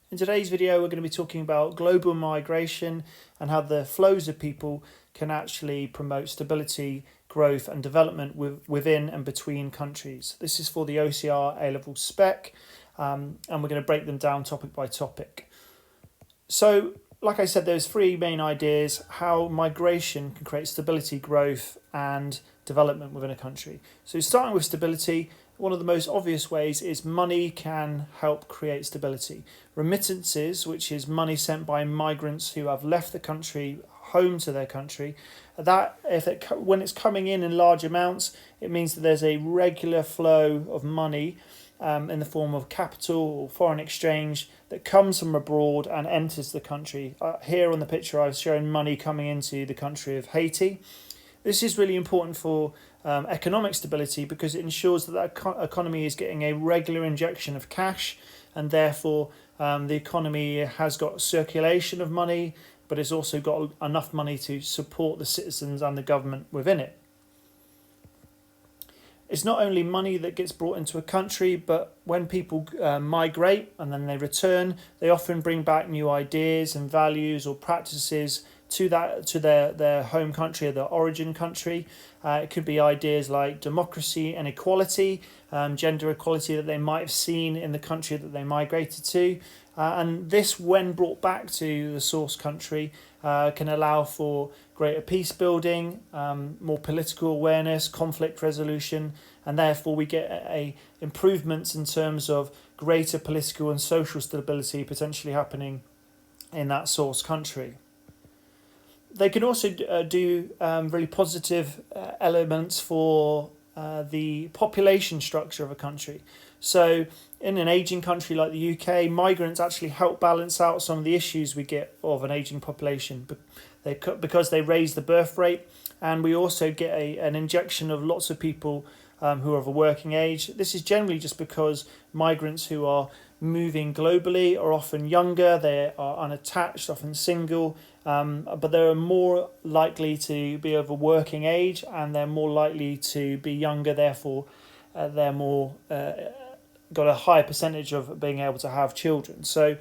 In today's video, we're going to be talking about global migration and how the flows of people can actually promote stability, growth and development within and between countries. This is for the OCR A-Level spec, and we're going to break them down topic by topic. So, like I said, there's three main ideas how migration can create stability, growth and development within a country. So starting with stability, one of the most obvious ways is money can help create stability. Remittances, which is money sent by migrants who have left the country, home to their country, when it's coming in large amounts, it means that there's a regular flow of money in the form of capital or foreign exchange that comes from abroad and enters the country. Here on the picture I've shown money coming into the country of Haiti. This is really important for economic stability because it ensures that economy is getting a regular injection of cash, and therefore the economy has got circulation of money, but it's also got enough money to support the citizens and the government within it. It's not only money that gets brought into a country, but when people migrate and then they return, they often bring back new ideas and values or practices to their home country or their origin country. It could be ideas like democracy and equality, gender equality that they might have seen in the country that they migrated to. And this, when brought back to the source country, can allow for greater peace building, more political awareness, conflict resolution, and therefore we get improvements in terms of greater political and social stability potentially happening in that source country. They can also do really positive elements for the population structure of a country. So in an ageing country like the UK, migrants actually help balance out some of the issues we get of an ageing population because they raise the birth rate, and we also get an injection of lots of people who are of a working age. This is generally just because migrants who are moving globally are often younger, they are unattached, often single, but they're more likely to be of a working age and they're more likely to be younger, therefore they're more got a higher percentage of being able to have children. So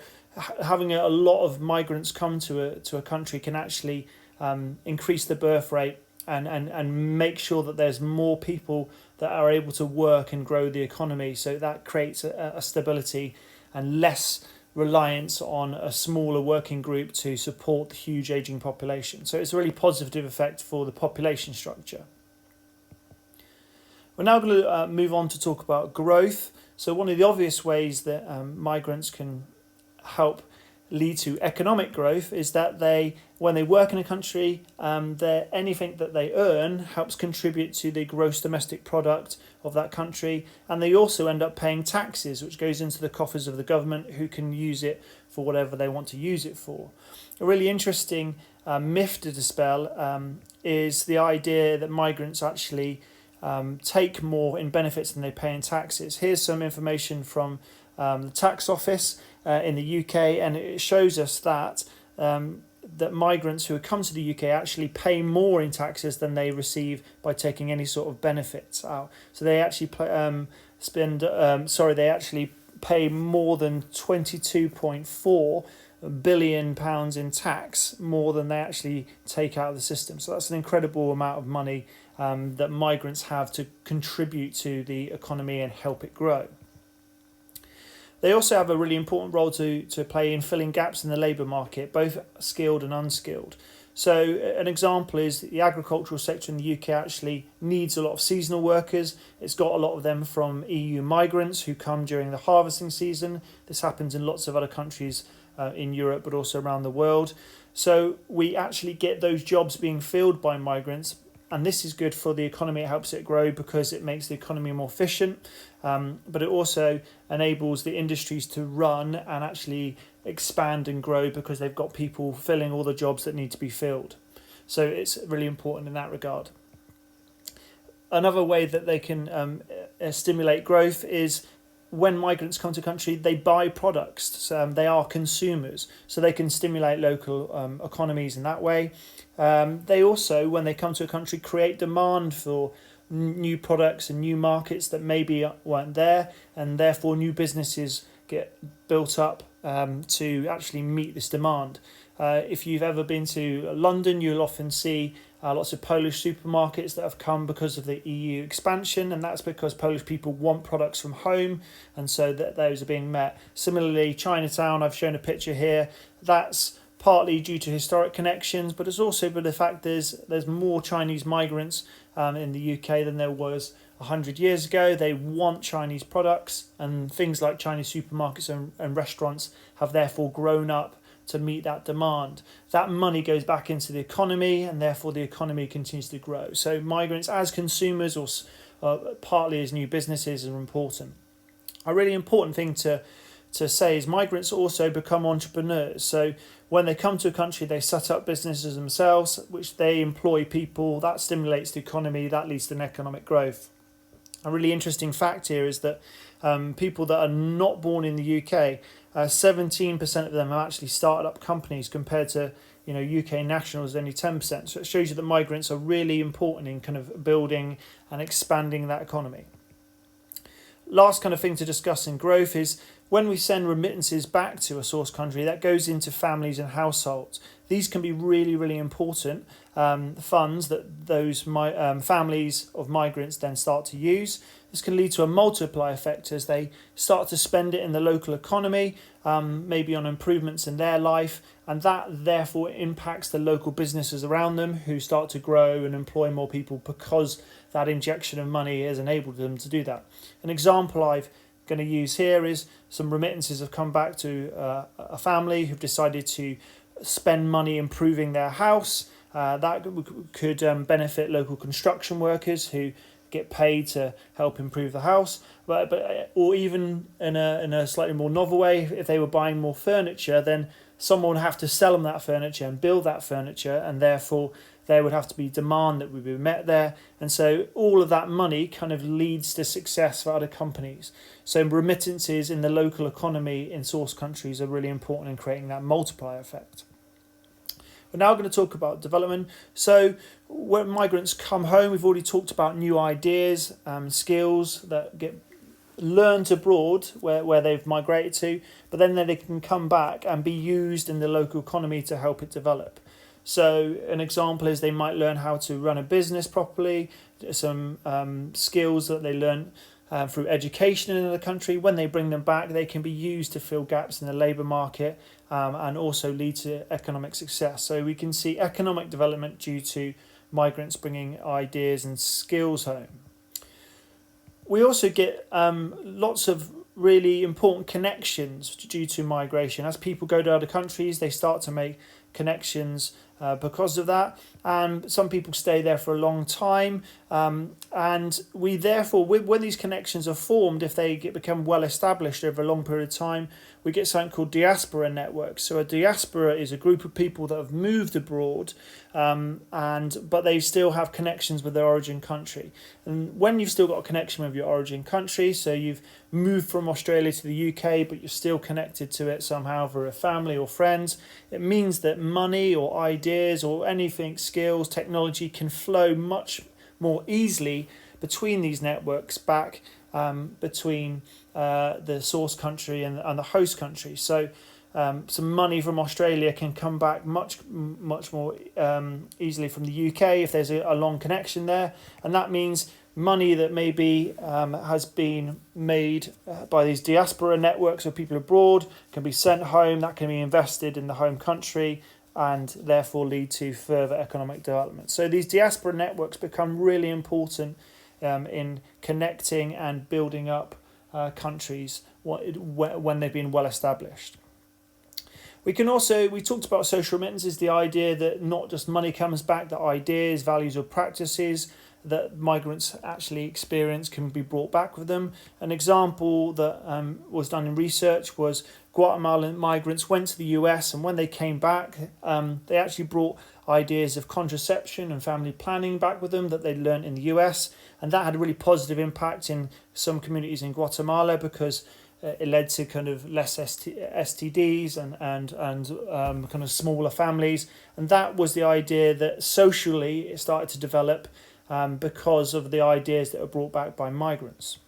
having a lot of migrants come to a country can actually increase the birth rate and make sure that there's more people that are able to work and grow the economy. So that creates a stability and less reliance on a smaller working group to support the huge ageing population. So it's a really positive effect for the population structure. We're now going to move on to talk about growth. So one of the obvious ways that migrants can help lead to economic growth is that when they work in a country, anything that they earn helps contribute to the gross domestic product of that country, and they also end up paying taxes, which goes into the coffers of the government, who can use it for whatever they want to use it for. A really interesting myth to dispel is the idea that migrants actually take more in benefits than they pay in taxes. Here's some information from the tax office in the UK, and it shows us that that migrants who come to the UK actually pay more in taxes than they receive by taking any sort of benefits out. So they actually they actually pay more than £22.4 billion in tax, more than they actually take out of the system. So that's an incredible amount of money that migrants have to contribute to the economy and help it grow. They also have a really important role to play in filling gaps in the labour market, both skilled and unskilled. So an example is the agricultural sector in the UK actually needs a lot of seasonal workers. It's got a lot of them from EU migrants who come during the harvesting season. This happens in lots of other countries in Europe, but also around the world. So we actually get those jobs being filled by migrants, and this is good for the economy. It helps it grow because it makes the economy more efficient, but it also enables the industries to run and actually expand and grow because they've got people filling all the jobs that need to be filled. So it's really important in that regard. Another way that they can stimulate growth is when migrants come to a country, they buy products. So, they are consumers, so they can stimulate local economies in that way. They also, when they come to a country, create demand for new products and new markets that maybe weren't there, and therefore new businesses get built up to actually meet this demand. If you've ever been to London, you'll often see lots of Polish supermarkets that have come because of the EU expansion, and that's because Polish people want products from home, and so that those are being met. Similarly, Chinatown, I've shown a picture here, that's partly due to historic connections, but it's also by the fact there's more Chinese migrants in the UK than there was 100 years ago. They want Chinese products, and things like Chinese supermarkets and restaurants have therefore grown up to meet that demand. That money goes back into the economy, and therefore the economy continues to grow. So migrants as consumers or partly as new businesses are important. A really important thing to say is migrants also become entrepreneurs. So when they come to a country, they set up businesses themselves, which they employ people. That stimulates the economy. That leads to economic growth. A really interesting fact here is that people that are not born in the UK, 17% of them have actually started up companies, compared to UK nationals only 10%. So it shows you that migrants are really important in kind of building and expanding that economy. Last kind of thing to discuss in growth is when we send remittances back to a source country, that goes into families and households. These can be really, really important funds that those families of migrants then start to use. This can lead to a multiplier effect as they start to spend it in the local economy, maybe on improvements in their life, and that therefore impacts the local businesses around them, who start to grow and employ more people because that injection of money has enabled them to do that. An example I've going to use here is some remittances have come back to a family who've decided to spend money improving their house. That could benefit local construction workers who get paid to help improve the house, but or even in a slightly more novel way, if they were buying more furniture, then someone would have to sell them that furniture and build that furniture, and therefore there would have to be demand that would be met there. And so all of that money kind of leads to success for other companies. So remittances in the local economy in source countries are really important in creating that multiplier effect. We're now going to talk about development. So when migrants come home, we've already talked about new ideas, skills that get learned abroad where they've migrated to, but then they can come back and be used in the local economy to help it develop. So an example is they might learn how to run a business properly, some skills that they learn through education in another country. When they bring them back, they can be used to fill gaps in the labour market and also lead to economic success. So we can see economic development due to migrants bringing ideas and skills home. We also get lots of really important connections due to migration. As people go to other countries, they start to make connections because of that, and some people stay there for a long time, and we therefore, when these connections are formed, if they become well established over a long period of time, we get something called diaspora networks. So a diaspora is a group of people that have moved abroad, but they still have connections with their origin country. And when you've still got a connection with your origin country, so you've moved from Australia to the UK, but you're still connected to it somehow for a family or friends, it means that money or ideas or anything, skills, technology can flow much more easily between these networks back between the source country and the host country. So some money from Australia can come back much more easily from the UK if there's a long connection there, and that means money that maybe has been made by these diaspora networks of people abroad can be sent home, that can be invested in the home country and therefore lead to further economic development. So these diaspora networks become really important in connecting and building up countries when they've been well established. We talked about social remittances, the idea that not just money comes back, that ideas, values or practices that migrants actually experience can be brought back with them. An example that was done in research was Guatemalan migrants went to the US, and when they came back, they actually brought ideas of contraception and family planning back with them that they'd learned in the US, and that had a really positive impact in some communities in Guatemala because it led to kind of less STDs and kind of smaller families, and that was the idea that socially it started to develop because of the ideas that were brought back by migrants.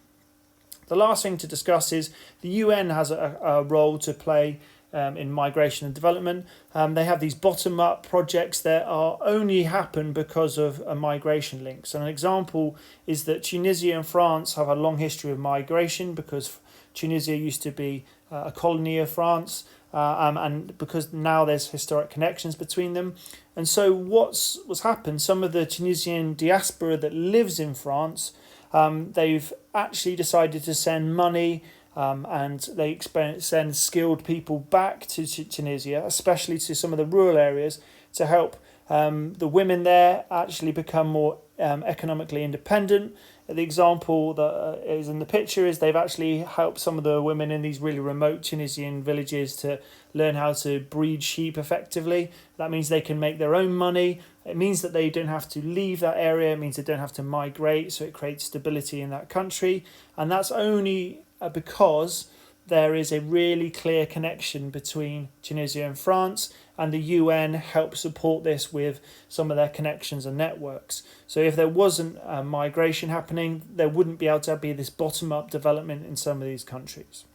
The last thing to discuss is the UN has a role to play in migration and development. They have these bottom-up projects that are only happen because of a migration link. So an example is that Tunisia and France have a long history of migration because Tunisia used to be a colony of France, and because now there's historic connections between them. And so what's happened, some of the Tunisian diaspora that lives in France, they've actually decided to send money, and they send skilled people back to Tunisia, especially to some of the rural areas, to help the women there actually become more economically independent. The example that is in the picture is they've actually helped some of the women in these really remote Tunisian villages to learn how to breed sheep effectively. That means they can make their own money. It means that they don't have to leave that area. It means they don't have to migrate, so it creates stability in that country. And that's only because there is a really clear connection between Tunisia and France, and the UN helps support this with some of their connections and networks. So if there wasn't a migration happening, there wouldn't be able to be this bottom-up development in some of these countries.